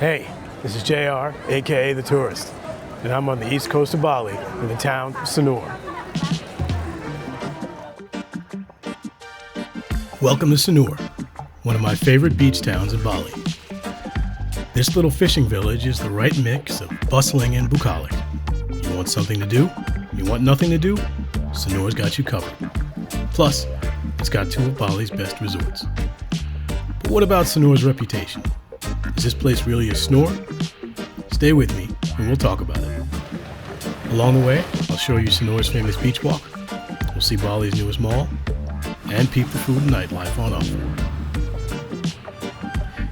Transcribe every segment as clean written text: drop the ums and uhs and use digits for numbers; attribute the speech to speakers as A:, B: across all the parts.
A: Hey, this is JR, aka The Tourist, and I'm on the east coast of Bali in the town of Sanur. Welcome to Sanur, one of my favorite beach towns in Bali. This little fishing village is the right mix of bustling and bucolic. You want something to do? You want nothing to do? Sanur's got you covered. Plus, it's got two of Bali's best resorts. But what about Sanur's reputation? Is this place really a snore? Stay with me and we'll talk about it. Along the way, I'll show you Sanur's famous beach walk, we'll see Bali's newest mall, and peep the food and nightlife on offer.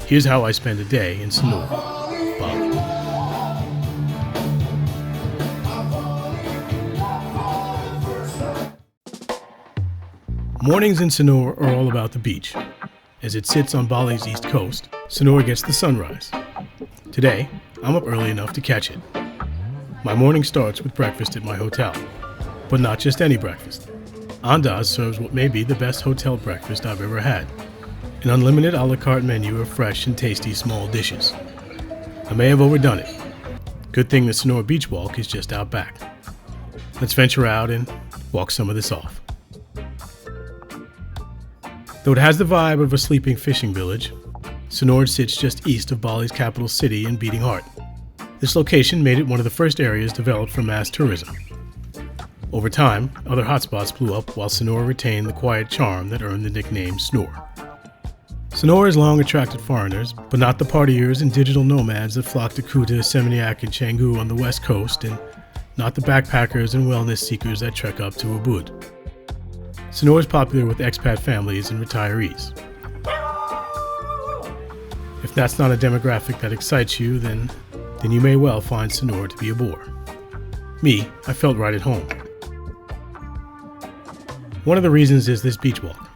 A: Here's how I spend a day in Sanur, Bali. Mornings in Sanur are all about the beach. As it sits on Bali's east coast, Sanur gets the sunrise. Today, I'm up early enough to catch it. My morning starts with breakfast at my hotel, but not just any breakfast. Andaz serves what may be the best hotel breakfast I've ever had, an unlimited a la carte menu of fresh and tasty small dishes. I may have overdone it. Good thing the Sanur Beach Walk is just out back. Let's venture out and walk some of this off. Though it has the vibe of a sleeping fishing village, Sanur sits just east of Bali's capital city and beating heart. This location made it one of the first areas developed for mass tourism. Over time, other hotspots blew up while Sanur retained the quiet charm that earned the nickname Snore. Sanur has long attracted foreigners, but not the partiers and digital nomads that flock to Kuta, Seminyak, and Canggu on the west coast, and not the backpackers and wellness seekers that trek up to Ubud. Sanur is popular with expat families and retirees. If that's not a demographic that excites you, then you may well find Sanur to be a bore. Me, I felt right at home. One of the reasons is this beach walk.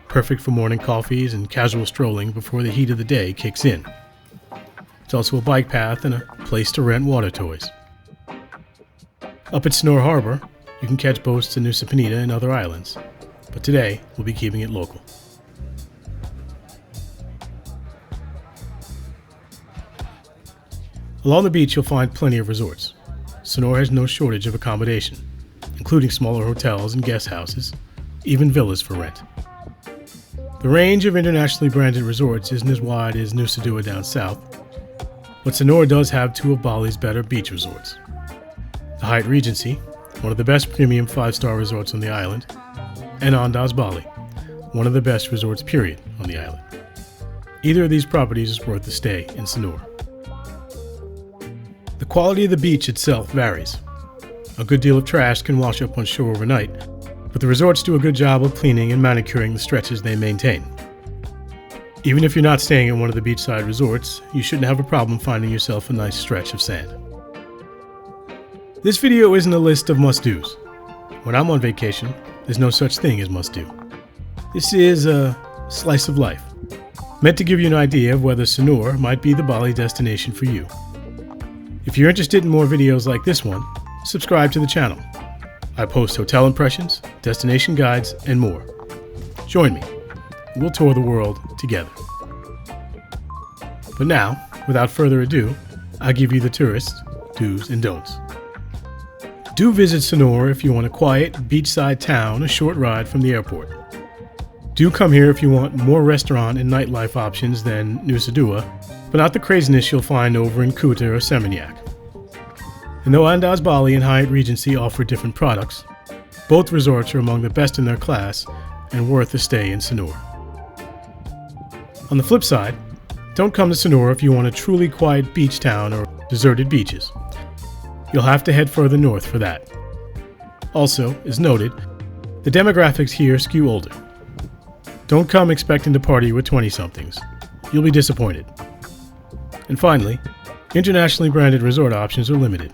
A: Perfect for morning coffees and casual strolling before the heat of the day kicks in. It's also a bike path and a place to rent water toys. Up at Sanur Harbor, you can catch boats to Nusa Penida and other islands, but today we'll be keeping it local. Along the beach you'll find plenty of resorts. Sanur has no shortage of accommodation, including smaller hotels and guest houses, even villas for rent. The range of internationally branded resorts isn't as wide as Nusa Dua down south, but Sanur does have two of Bali's better beach resorts. The Hyatt Regency, one of the best premium 5-star resorts on the island, and Andaz Bali, one of the best resorts period on the island. Either of these properties is worth the stay in Sanur. The quality of the beach itself varies. A good deal of trash can wash up on shore overnight, but the resorts do a good job of cleaning and manicuring the stretches they maintain. Even if you're not staying at one of the beachside resorts, you shouldn't have a problem finding yourself a nice stretch of sand. This video isn't a list of must-dos. When I'm on vacation, there's no such thing as must-do. This is a slice of life, meant to give you an idea of whether Sanur might be the Bali destination for you. If you're interested in more videos like this one, subscribe to the channel. I post hotel impressions, destination guides, and more. Join me. We'll tour the world together. But now, without further ado, I'll give you the tourist do's and don'ts. Do visit Sanur if you want a quiet, beachside town a short ride from the airport. Do come here if you want more restaurant and nightlife options than Nusa Dua, but not the craziness you'll find over in Kuta or Seminyak. And though Andaz Bali and Hyatt Regency offer different products, both resorts are among the best in their class and worth a stay in Sanur. On the flip side, don't come to Sanur if you want a truly quiet beach town or deserted beaches. You'll have to head further north for that. Also, as noted, the demographics here skew older. Don't come expecting to party with 20-somethings. You'll be disappointed. And finally, internationally branded resort options are limited.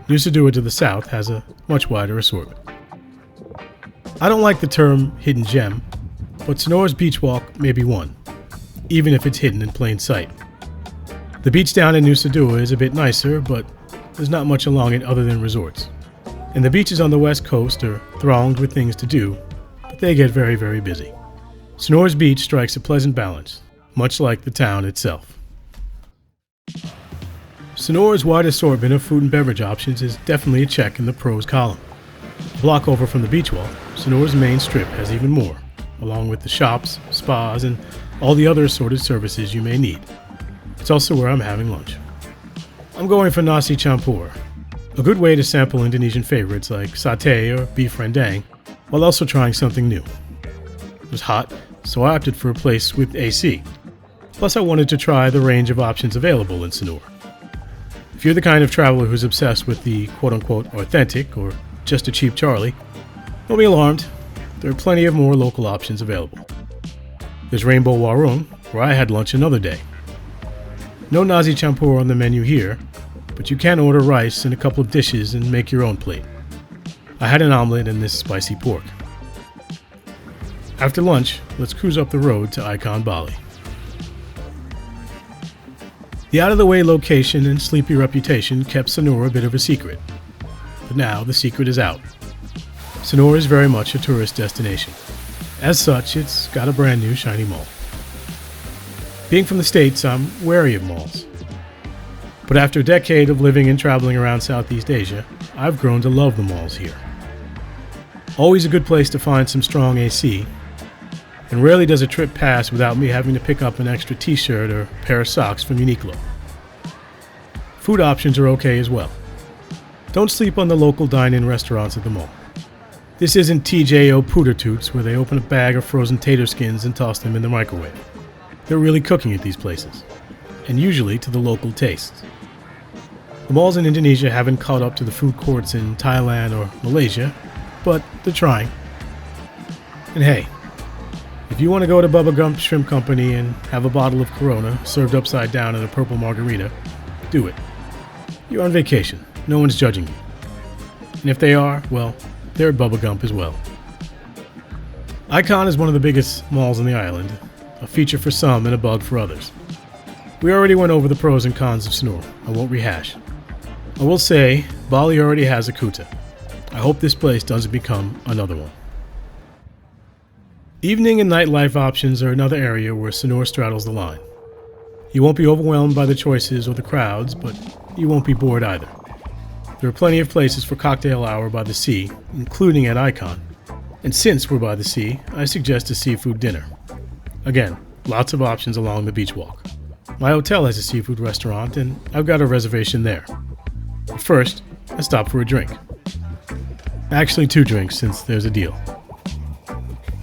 A: Nusa Dua to the south has a much wider assortment. I don't like the term hidden gem, but Sanur's beach walk may be one, even if it's hidden in plain sight. The beach down in Nusa Dua is a bit nicer, but there's not much along it other than resorts. And the beaches on the west coast are thronged with things to do, but they get very, very busy. Sanur's beach strikes a pleasant balance, much like the town itself. Sonora's wide assortment of food and beverage options is definitely a check in the pros column. A block over from the beach wall, Sonora's main strip has even more, along with the shops, spas, and all the other assorted services you may need. It's also where I'm having lunch. I'm going for nasi campur, a good way to sample Indonesian favorites like satay or beef rendang, while also trying something new. It was hot, so I opted for a place with AC. Plus I wanted to try the range of options available in Sonora. If you're the kind of traveler who's obsessed with the quote-unquote authentic or just a cheap Charlie, don't be alarmed, there are plenty of more local options available. There's Rainbow Warung, where I had lunch another day. No nasi campur on the menu here, but you can order rice and a couple of dishes and make your own plate. I had an omelet and this spicy pork. After lunch, let's cruise up the road to Icon Bali. The out-of-the-way location and sleepy reputation kept Sonora a bit of a secret. But now the secret is out. Sonora is very much a tourist destination. As such, it's got a brand new shiny mall. Being from the States, I'm wary of malls. But after a decade of living and traveling around Southeast Asia, I've grown to love the malls here. Always a good place to find some strong AC, and rarely does a trip pass without me having to pick up an extra t-shirt or pair of socks from Uniqlo. Food options are okay as well. Don't sleep on the local dine-in restaurants at the mall. This isn't TJO Pooter Toots where they open a bag of frozen tater skins and toss them in the microwave. They're really cooking at these places, and usually to the local tastes. The malls in Indonesia haven't caught up to the food courts in Thailand or Malaysia, but they're trying. And hey, if you want to go to Bubba Gump Shrimp Company and have a bottle of Corona served upside down in a purple margarita, do it. You're on vacation. No one's judging you. And if they are, well, they're at Bubba Gump as well. Icon is one of the biggest malls on the island, a feature for some and a bug for others. We already went over the pros and cons of Sonora. I won't rehash. I will say, Bali already has a Kuta. I hope this place doesn't become another one. Evening and nightlife options are another area where Sonora straddles the line. You won't be overwhelmed by the choices or the crowds, but you won't be bored either. There are plenty of places for cocktail hour by the sea, including at Icon. And since we're by the sea, I suggest a seafood dinner. Again, lots of options along the beach walk. My hotel has a seafood restaurant, and I've got a reservation there. But first, I stop for a drink. Actually, 2 drinks, since there's a deal.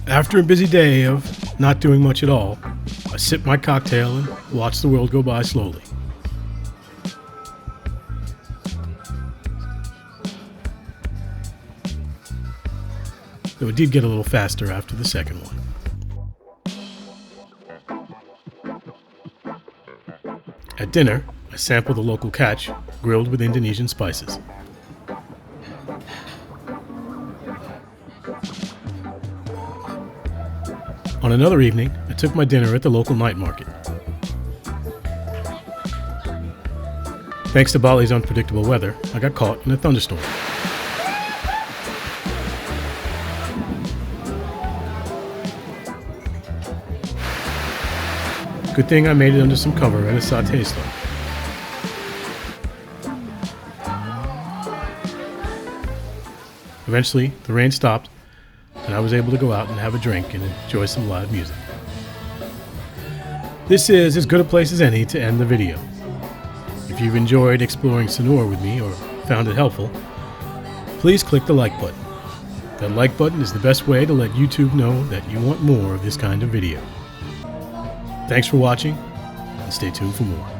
A: After a busy day of not doing much at all, I sip my cocktail and watch the world go by slowly. Though it did get a little faster after the second one. At dinner, I sampled the local catch, grilled with Indonesian spices. On another evening, I took my dinner at the local night market. Thanks to Bali's unpredictable weather, I got caught in a thunderstorm. Good thing I made it under some cover at a satay stall. Eventually, the rain stopped, and I was able to go out and have a drink and enjoy some live music. This is as good a place as any to end the video. If you've enjoyed exploring Sonora with me or found it helpful, please click the like button. That like button is the best way to let YouTube know that you want more of this kind of video. Thanks for watching, and stay tuned for more.